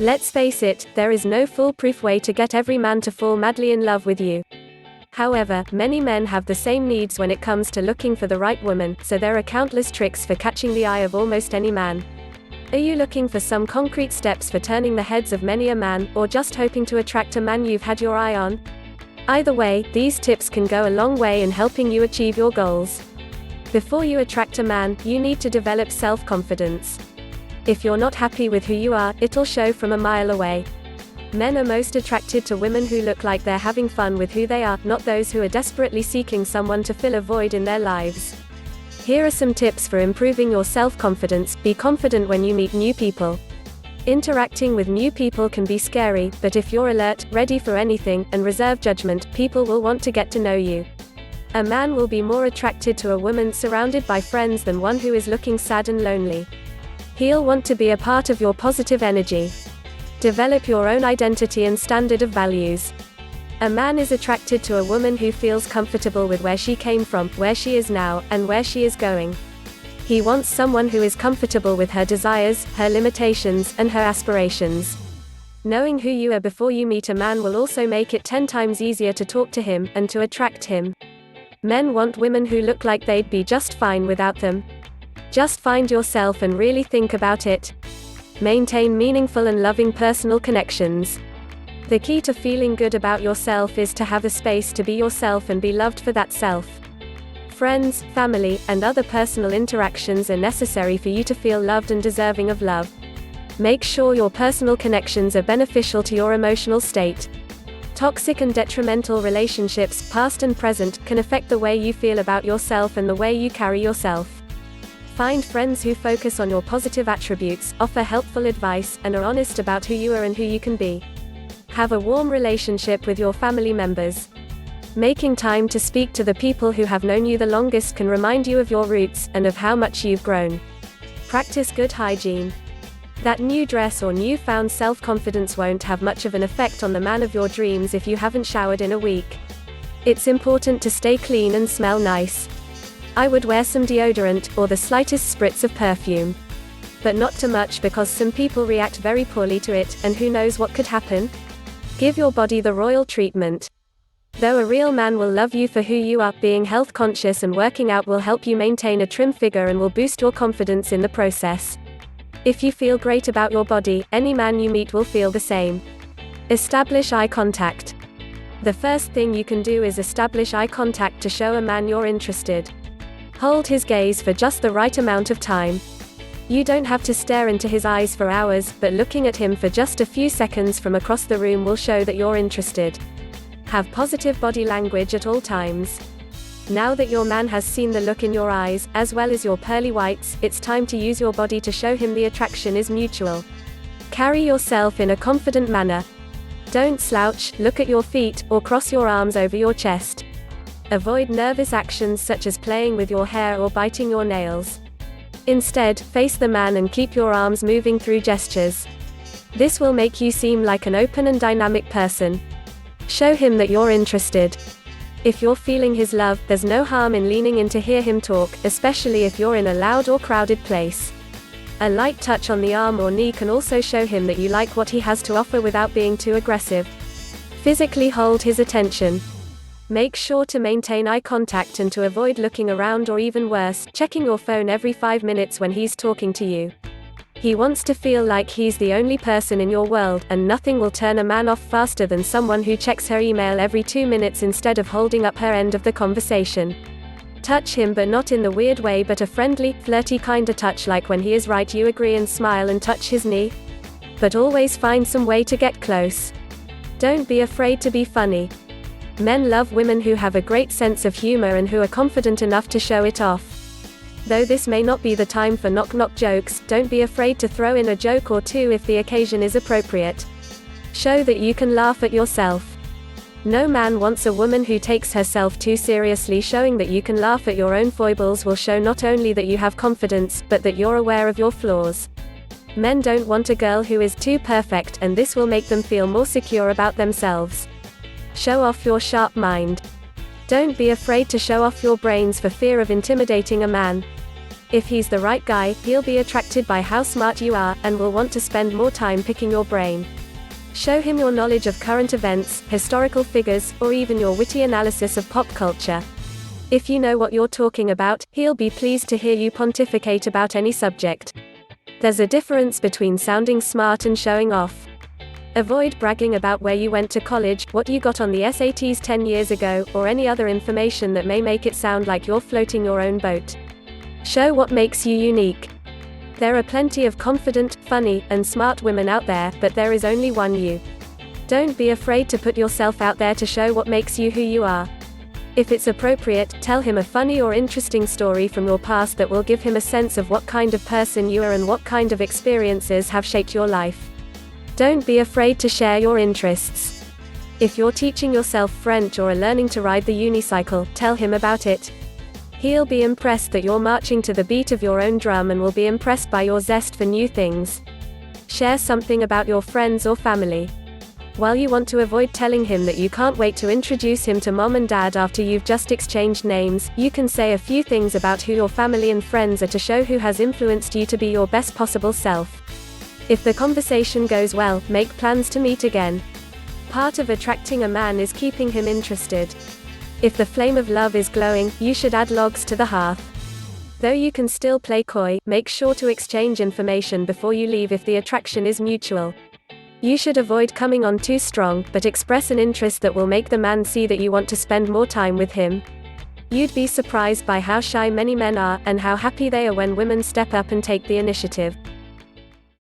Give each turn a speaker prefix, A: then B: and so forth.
A: Let's face it, there is no foolproof way to get every man to fall madly in love with you. However, many men have the same needs when it comes to looking for the right woman, so there are countless tricks for catching the eye of almost any man. Are you looking for some concrete steps for turning the heads of many a man, or just hoping to attract a man you've had your eye on? Either way, these tips can go a long way in helping you achieve your goals. Before you attract a man, you need to develop self-confidence. If you're not happy with who you are, it'll show from a mile away. Men are most attracted to women who look like they're having fun with who they are, not those who are desperately seeking someone to fill a void in their lives. Here are some tips for improving your self-confidence. Be confident when you meet new people. Interacting with new people can be scary, but if you're alert, ready for anything, and reserve judgment, people will want to get to know you. A man will be more attracted to a woman surrounded by friends than one who is looking sad and lonely. He'll want to be a part of your positive energy. Develop your own identity and standard of values. A man is attracted to a woman who feels comfortable with where she came from, where she is now, and where she is going. He wants someone who is comfortable with her desires, her limitations, and her aspirations. Knowing who you are before you meet a man will also make it 10 times easier to talk to him, and to attract him. Men want women who look like they'd be just fine without them. Just find yourself and really think about it. Maintain meaningful and loving personal connections. The key to feeling good about yourself is to have a space to be yourself and be loved for that self. Friends, family, and other personal interactions are necessary for you to feel loved and deserving of love. Make sure your personal connections are beneficial to your emotional state. Toxic and detrimental relationships, past and present, can affect the way you feel about yourself and the way you carry yourself. Find friends who focus on your positive attributes, offer helpful advice, and are honest about who you are and who you can be. Have a warm relationship with your family members. Making time to speak to the people who have known you the longest can remind you of your roots, and of how much you've grown. Practice good hygiene. That new dress or newfound self-confidence won't have much of an effect on the man of your dreams if you haven't showered in a week. It's important to stay clean and smell nice. I would wear some deodorant, or the slightest spritz of perfume. But not too much, because some people react very poorly to it, and who knows what could happen? Give your body the royal treatment. Though a real man will love you for who you are, being health conscious and working out will help you maintain a trim figure and will boost your confidence in the process. If you feel great about your body, any man you meet will feel the same. Establish eye contact. The first thing you can do is establish eye contact to show a man you're interested. Hold his gaze for just the right amount of time. You don't have to stare into his eyes for hours, but looking at him for just a few seconds from across the room will show that you're interested. Have positive body language at all times. Now that your man has seen the look in your eyes, as well as your pearly whites, it's time to use your body to show him the attraction is mutual. Carry yourself in a confident manner. Don't slouch, look at your feet, or cross your arms over your chest. Avoid nervous actions such as playing with your hair or biting your nails. Instead, face the man and keep your arms moving through gestures. This will make you seem like an open and dynamic person. Show him that you're interested. If you're feeling his love, there's no harm in leaning in to hear him talk, especially if you're in a loud or crowded place. A light touch on the arm or knee can also show him that you like what he has to offer without being too aggressive. Physically hold his attention. Make sure to maintain eye contact and to avoid looking around, or even worse, checking your phone every 5 minutes when he's talking to you. He wants to feel like he's the only person in your world, and nothing will turn a man off faster than someone who checks her email every 2 minutes instead of holding up her end of the conversation. Touch him, but not in the weird way, but a friendly, flirty kinda touch, like when he is right you agree and smile and touch his knee. But always find some way to get close. Don't be afraid to be funny. Men love women who have a great sense of humor and who are confident enough to show it off. Though this may not be the time for knock-knock jokes, don't be afraid to throw in a joke or two if the occasion is appropriate. Show that you can laugh at yourself. No man wants a woman who takes herself too seriously. Showing that you can laugh at your own foibles will show not only that you have confidence, but that you're aware of your flaws. Men don't want a girl who is too perfect, and this will make them feel more secure about themselves. Show off your sharp mind. Don't be afraid to show off your brains for fear of intimidating a man. If he's the right guy, he'll be attracted by how smart you are, and will want to spend more time picking your brain. Show him your knowledge of current events, historical figures, or even your witty analysis of pop culture. If you know what you're talking about, he'll be pleased to hear you pontificate about any subject. There's a difference between sounding smart and showing off. Avoid bragging about where you went to college, what you got on the SATs 10 years ago, or any other information that may make it sound like you're floating your own boat. Show what makes you unique. There are plenty of confident, funny, and smart women out there, but there is only one you. Don't be afraid to put yourself out there to show what makes you who you are. If it's appropriate, tell him a funny or interesting story from your past that will give him a sense of what kind of person you are and what kind of experiences have shaped your life. Don't be afraid to share your interests. If you're teaching yourself French or are learning to ride the unicycle, tell him about it. He'll be impressed that you're marching to the beat of your own drum and will be impressed by your zest for new things. Share something about your friends or family. While you want to avoid telling him that you can't wait to introduce him to mom and dad after you've just exchanged names, you can say a few things about who your family and friends are to show who has influenced you to be your best possible self. If the conversation goes well, make plans to meet again. Part of attracting a man is keeping him interested. If the flame of love is glowing, you should add logs to the hearth. Though you can still play coy, make sure to exchange information before you leave if the attraction is mutual. You should avoid coming on too strong, but express an interest that will make the man see that you want to spend more time with him. You'd be surprised by how shy many men are, and how happy they are when women step up and take the initiative.